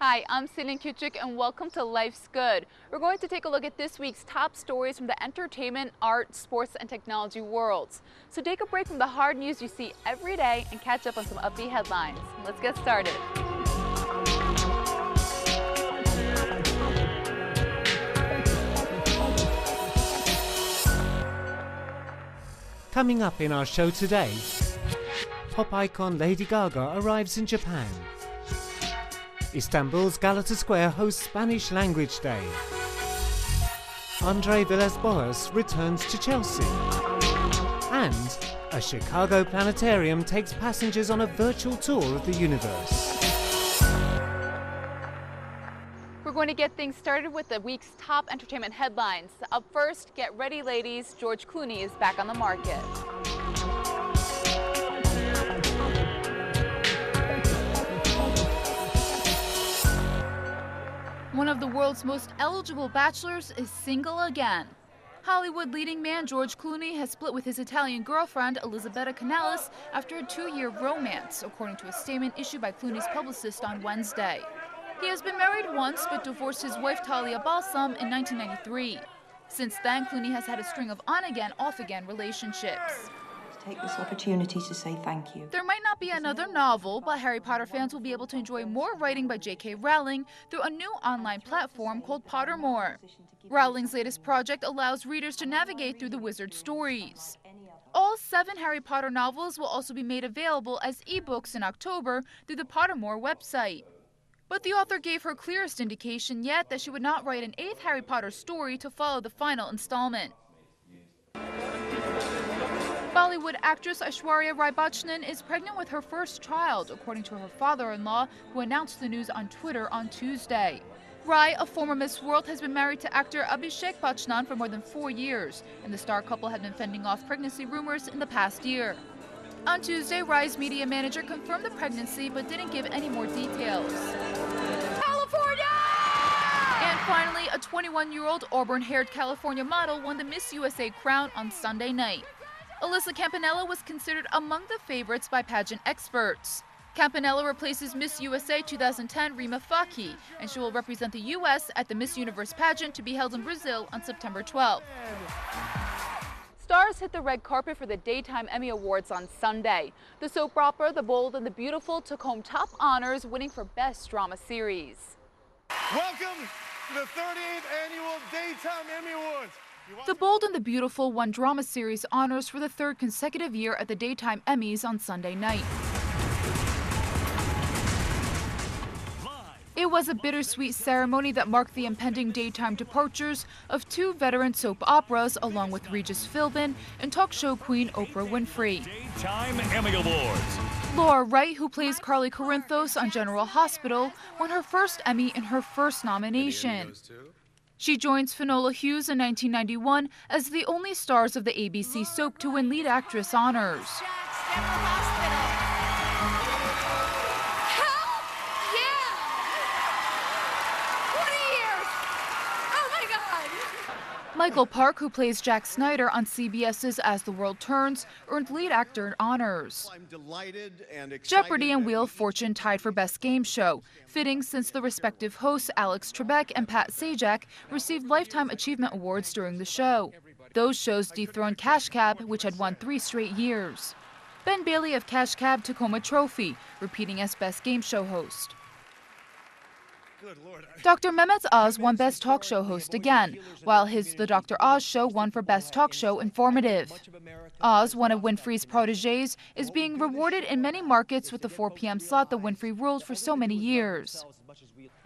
Hi, I'm Celine Kuchik and welcome to Life's Good. We're going to take a look at this week's top stories from the entertainment, art, sports, and technology worlds. So take a break from the hard news you see every day and catch up on some upbeat headlines. Let's get started. Coming up in our show today, pop icon Lady Gaga arrives in Japan. Istanbul's Galata Square hosts Spanish Language Day. Andre Villas-Boas returns to Chelsea. And a Chicago planetarium takes passengers on a virtual tour of the universe. We're going to get things started with the week's top entertainment headlines. Up first, get ready ladies, George Clooney is back on the market. One of the world's most eligible bachelors is single again. Hollywood leading man George Clooney has split with his Italian girlfriend Elisabetta Canales after a 2-year romance, according to a statement issued by Clooney's publicist on Wednesday. He has been married once but divorced his wife Talia Balsam in 1993. Since then, Clooney has had a string of on-again, off-again relationships. Take this opportunity to say thank you. There might not be another novel, but Harry Potter fans will be able to enjoy more writing by J.K. Rowling through a new online platform called Pottermore. Rowling's latest project allows readers to navigate through the wizard's stories. All 7 Harry Potter novels will also be made available as ebooks in October through the Pottermore website. But the author gave her clearest indication yet that she would not write an 8th Harry Potter story to follow the final installment. Bollywood actress Aishwarya Rai Bachchan is pregnant with her first child, according to her father-in-law, who announced the news on Twitter on Tuesday. Rai, a former Miss World, has been married to actor Abhishek Bachchan for more than 4 years, and the star couple had been fending off pregnancy rumors in the past year. On Tuesday, Rai's media manager confirmed the pregnancy but didn't give any more details. California! And finally, a 21-year-old auburn-haired California model won the Miss USA crown on Sunday night. Alyssa Campanella was considered among the favorites by pageant experts. Campanella replaces Miss USA 2010 Rima Faki, and she will represent the U.S. at the Miss Universe pageant to be held in Brazil on September 12th. Stars hit the red carpet for the Daytime Emmy Awards on Sunday. The soap opera The Bold and the Beautiful took home top honors, winning for Best Drama Series. Welcome to the 38th Annual Daytime Emmy Awards. The Bold and the Beautiful won Drama Series honors for the 3rd consecutive year at the Daytime Emmys on Sunday night. It was a bittersweet ceremony that marked the impending daytime departures of 2 veteran soap operas, along with Regis Philbin and talk show queen Oprah Winfrey. Daytime Emmy Awards. Laura Wright, who plays Carly Corinthos on General Hospital, won her first Emmy in her first nomination. She joins Finola Hughes in 1991 as the only stars of the ABC soap to win lead actress honors. Michael Park, who plays Jack Snyder on CBS's As the World Turns, earned lead actor honors. Jeopardy and Wheel of Fortune tied for Best Game Show, fitting since the respective hosts Alex Trebek and Pat Sajak received Lifetime Achievement Awards during the show. Those shows dethroned Cash Cab, which had won 3 straight years. Ben Bailey of Cash Cab took home a trophy, repeating as Best Game Show host. Dr. Mehmet Oz won Best Talk Show host again, while his The Dr. Oz Show won for Best Talk Show Informative. Oz, one of Winfrey's protégés, is being rewarded in many markets with the 4 p.m. slot that Winfrey ruled for so many years.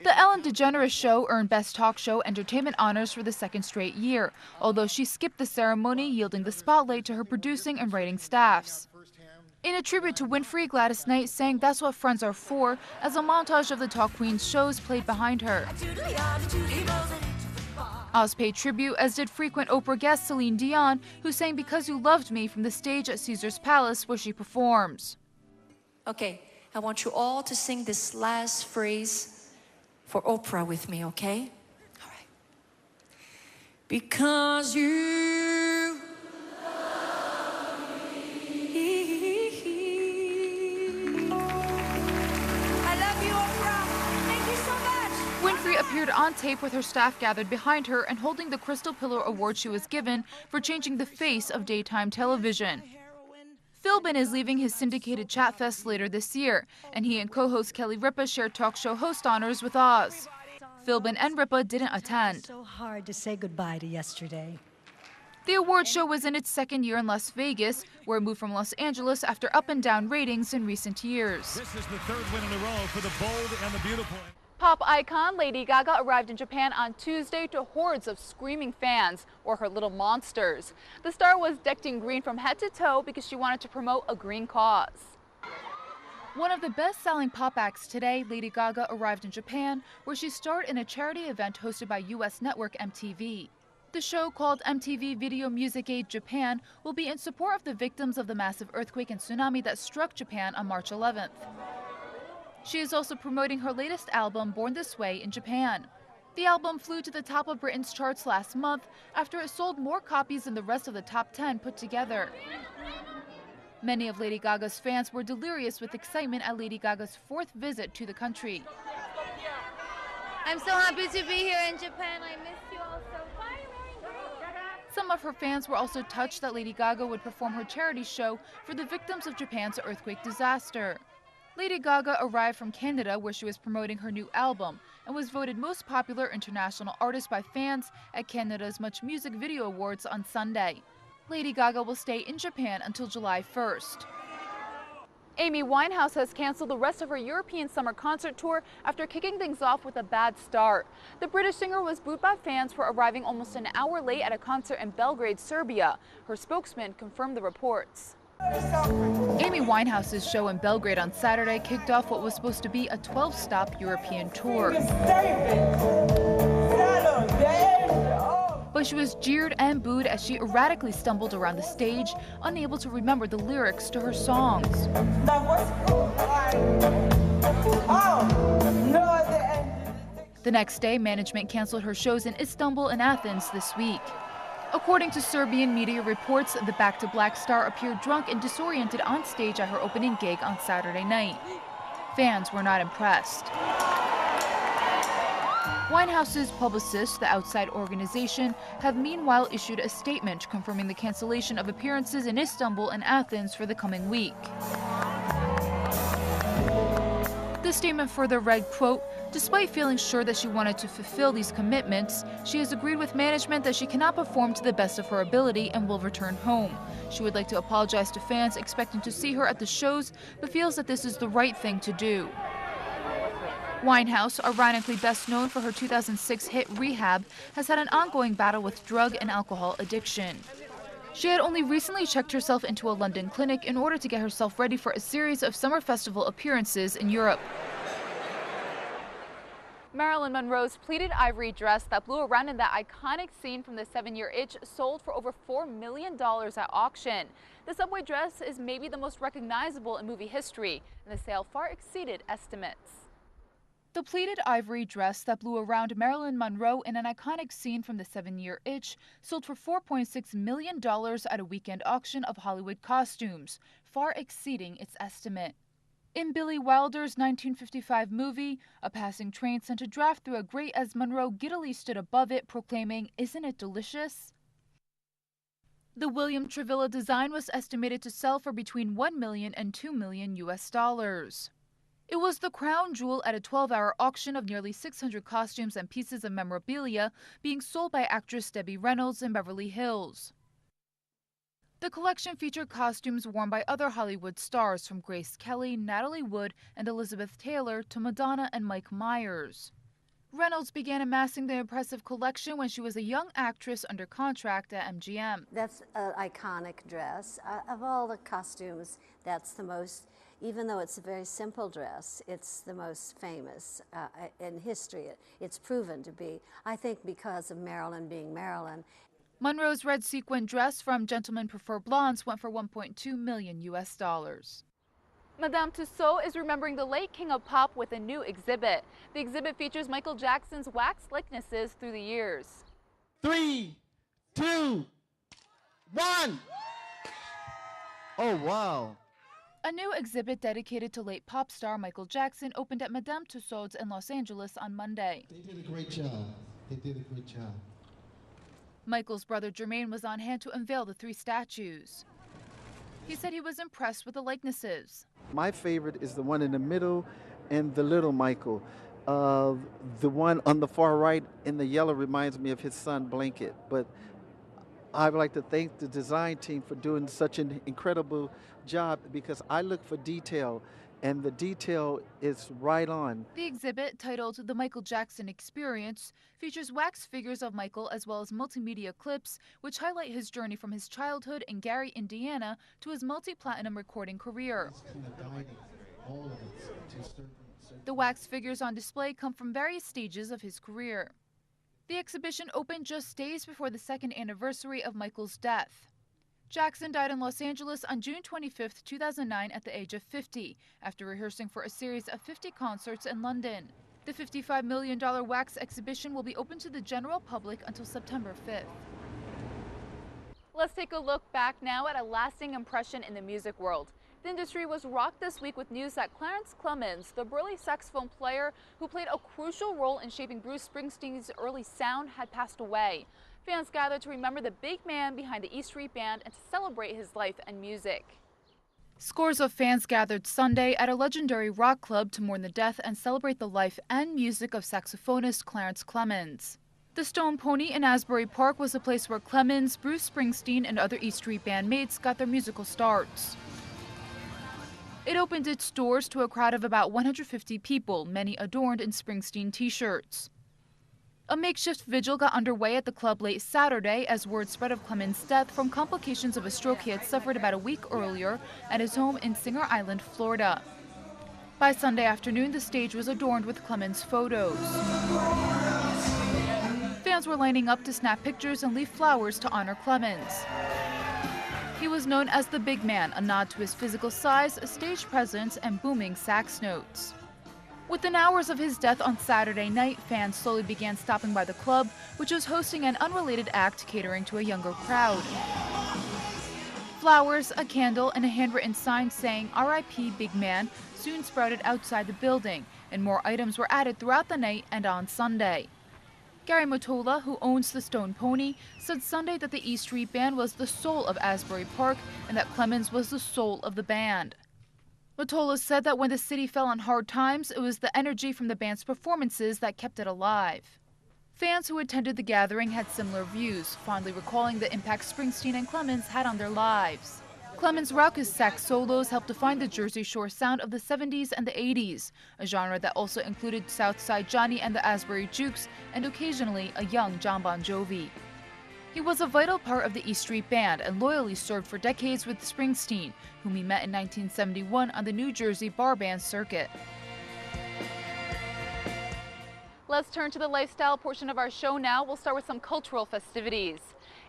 The Ellen DeGeneres Show earned Best Talk Show Entertainment honors for the 2nd straight year, although she skipped the ceremony, yielding the spotlight to her producing and writing staffs. In a tribute to Winfrey, Gladys Knight sang That's What Friends Are For as a montage of the Talk Queen's shows played behind her. Oz paid tribute, as did frequent Oprah guest Celine Dion, who sang Because You Loved Me from the stage at Caesar's Palace, where she performs. Okay, I want you all to sing this last phrase for Oprah with me, okay? All right. Because you love me. I love you, Oprah. Thank you so much. on tape with her staff gathered behind her and holding the Crystal Pillar Award she was given for changing the face of daytime television. Philbin is leaving his syndicated Chatfest later this year, and he and co-host Kelly Ripa shared talk show host honors with Oz. Philbin and Ripa didn't attend. So hard to say goodbye to yesterday. The award show was in its second year in Las Vegas, where it moved from Los Angeles after up and down ratings in recent years. This is the third win in a row for the Bold and the Beautiful. Pop icon Lady Gaga arrived in Japan on Tuesday to hordes of screaming fans, or her little monsters. The star was decked in green from head to toe because she wanted to promote a green cause. One of the best-selling pop acts today, Lady Gaga arrived in Japan, where she starred in a charity event hosted by U.S. network MTV. The show, called MTV Video Music Aid Japan, will be in support of the victims of the massive earthquake and tsunami that struck Japan on March 11th. She is also promoting her latest album, Born This Way, in Japan. The album flew to the top of Britain's charts last month after it sold more copies than the rest of the top 10 put together. Many of Lady Gaga's fans were delirious with excitement at Lady Gaga's fourth visit to the country. I'm so happy to be here in Japan. I miss you all so much. Some of her fans were also touched that Lady Gaga would perform her charity show for the victims of Japan's earthquake disaster. Lady Gaga arrived from Canada, where she was promoting her new album, and was voted most popular international artist by fans at Canada's Much Music Video Awards on Sunday. Lady Gaga will stay in Japan until July 1st. Amy Winehouse has canceled the rest of her European summer concert tour after kicking things off with a bad start. The British singer was booed by fans for arriving almost an hour late at a concert in Belgrade, Serbia. Her spokesman confirmed the reports. Amy Winehouse's show in Belgrade on Saturday kicked off what was supposed to be a 12-stop European tour. But she was jeered and booed as she erratically stumbled around the stage, unable to remember the lyrics to her songs. The next day, management canceled her shows in Istanbul and Athens this week. According to Serbian media reports, the Back to Black star appeared drunk and disoriented on stage at her opening gig on Saturday night. Fans were not impressed. Winehouse's publicists, the outside organization, have meanwhile issued a statement confirming the cancellation of appearances in Istanbul and Athens for the coming week. The statement further read, quote, "Despite feeling sure that she wanted to fulfill these commitments, she has agreed with management that she cannot perform to the best of her ability and will return home. She would like to apologize to fans expecting to see her at the shows, but feels that this is the right thing to do." Winehouse, ironically best known for her 2006 hit Rehab, has had an ongoing battle with drug and alcohol addiction. She had only recently checked herself into a London clinic in order to get herself ready for a series of summer festival appearances in Europe. Marilyn Monroe's pleated ivory dress that blew around in that iconic scene from the 7-Year Itch sold for over $4 million at auction. The subway dress is maybe the most recognizable in movie history, and the sale far exceeded estimates. The pleated ivory dress that blew around Marilyn Monroe in an iconic scene from the 7-Year Itch sold for $4.6 million at a weekend auction of Hollywood costumes, far exceeding its estimate. In Billy Wilder's 1955 movie, a passing train sent a draft through a grate as Monroe giddily stood above it, proclaiming, "Isn't it delicious?" The William Travilla design was estimated to sell for between $1 million and $2 million US. It was the crown jewel at a 12-hour auction of nearly 600 costumes and pieces of memorabilia being sold by actress Debbie Reynolds in Beverly Hills. The collection featured costumes worn by other Hollywood stars, from Grace Kelly, Natalie Wood, and Elizabeth Taylor to Madonna and Mike Myers. Reynolds began amassing the impressive collection when she was a young actress under contract at MGM. That's an iconic dress. Of all the costumes, that's the most, even though it's a very simple dress, it's the most famous in history. It's proven to be, I think, because of Marilyn being Marilyn. Monroe's red sequin dress from Gentlemen Prefer Blondes went for $1.2 million US. Madame Tussauds is remembering the late king of pop with a new exhibit. The exhibit features Michael Jackson's wax likenesses through the years. 3, 2, 1. Oh, wow. A new exhibit dedicated to late pop star Michael Jackson opened at Madame Tussauds in Los Angeles on Monday. They did a great job. They did a great job. Michael's brother Jermaine was on hand to unveil the 3 statues. He said he was impressed with the likenesses. My favorite is the one in the middle and the little Michael. The one on the far right in the yellow reminds me of his son Blanket. But I would like to thank the design team for doing such an incredible job, because I look for detail, and the detail is right on. The exhibit, titled The Michael Jackson Experience, features wax figures of Michael as well as multimedia clips which highlight his journey from his childhood in Gary, Indiana to his multi-platinum recording career. The wax figures on display come from various stages of his career. The exhibition opened just days before the 2nd anniversary of Michael's death. Jackson died in Los Angeles on June 25, 2009 at the age of 50, after rehearsing for a series of 50 concerts in London. The $55 million wax exhibition will be open to the general public until September 5th. Let's take a look back now at a lasting impression in the music world. The industry was rocked this week with news that Clarence Clemons, the burly saxophone player who played a crucial role in shaping Bruce Springsteen's early sound, had passed away. Fans gathered to remember the big man behind the E Street Band and to celebrate his life and music. Scores of fans gathered Sunday at a legendary rock club to mourn the death and celebrate the life and music of saxophonist Clarence Clemons. The Stone Pony in Asbury Park was a place where Clemons, Bruce Springsteen, and other E Street Band mates got their musical starts. It opened its doors to a crowd of about 150 people, many adorned in Springsteen t-shirts. A makeshift vigil got underway at the club late Saturday as word spread of Clemons' death from complications of a stroke he had suffered about a week earlier at his home in Singer Island, Florida. By Sunday afternoon, the stage was adorned with Clemons' photos. Fans were lining up to snap pictures and leave flowers to honor Clemons. He was known as the Big Man, a nod to his physical size, stage presence, and booming sax notes. Within hours of his death on Saturday night, fans slowly began stopping by the club, which was hosting an unrelated act catering to a younger crowd. Flowers, a candle, and a handwritten sign saying "R.I.P. Big Man" soon sprouted outside the building, and more items were added throughout the night and on Sunday. Gary Mottola, who owns the Stone Pony, said Sunday that the E Street Band was the soul of Asbury Park and that Clemons was the soul of the band. Mottola said that when the city fell on hard times, it was the energy from the band's performances that kept it alive. Fans who attended the gathering had similar views, fondly recalling the impact Springsteen and Clemons had on their lives. Clemons' raucous sax solos helped define the Jersey Shore sound of the 70s and the 80s, a genre that also included Southside Johnny and the Asbury Jukes, and occasionally a young John Bon Jovi. He was a vital part of the E Street Band and loyally served for decades with Springsteen, whom he met in 1971 on the New Jersey bar band circuit. Let's turn to the lifestyle portion of our show now. We'll start with some cultural festivities.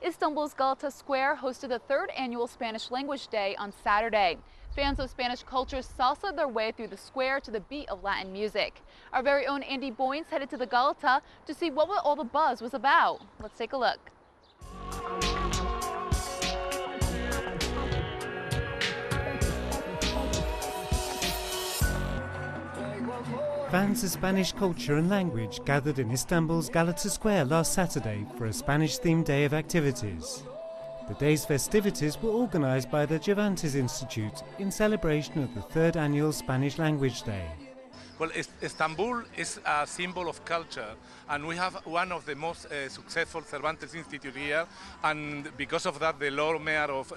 Istanbul's Galata Square hosted the 3rd annual Spanish Language Day on Saturday. Fans of Spanish culture salsaed their way through the square to the beat of Latin music. Our very own Andy Boynes headed to the Galata to see what all the buzz was about. Let's take a look. Fans of Spanish culture and language gathered in Istanbul's Galata Square last Saturday for a Spanish-themed day of activities. The day's festivities were organised by the Cervantes Institute in celebration of the 3rd annual Spanish Language Day. Well, Istanbul is a symbol of culture, and we have one of the most successful Cervantes Institute here, and because of that, the Lord Mayor of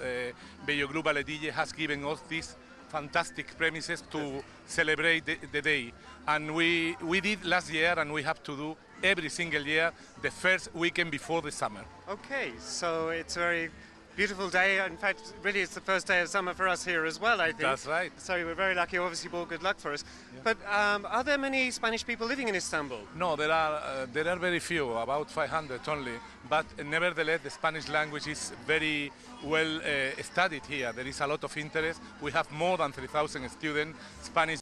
Bello Group Aledille has given us this fantastic premises to celebrate the day. And we did last year, and we have to do every single year the first weekend before the summer. Okay, so it's a very beautiful day. In fact, really it's the first day of summer for us here as well, I think. That's right. So we're very lucky, obviously brought good luck for us. Yeah. But are there many Spanish people living in Istanbul? No, there are very few, about 500 only. But nevertheless, the Spanish language is very well studied here. There is a lot of interest. We have more than 3,000 students, Spanish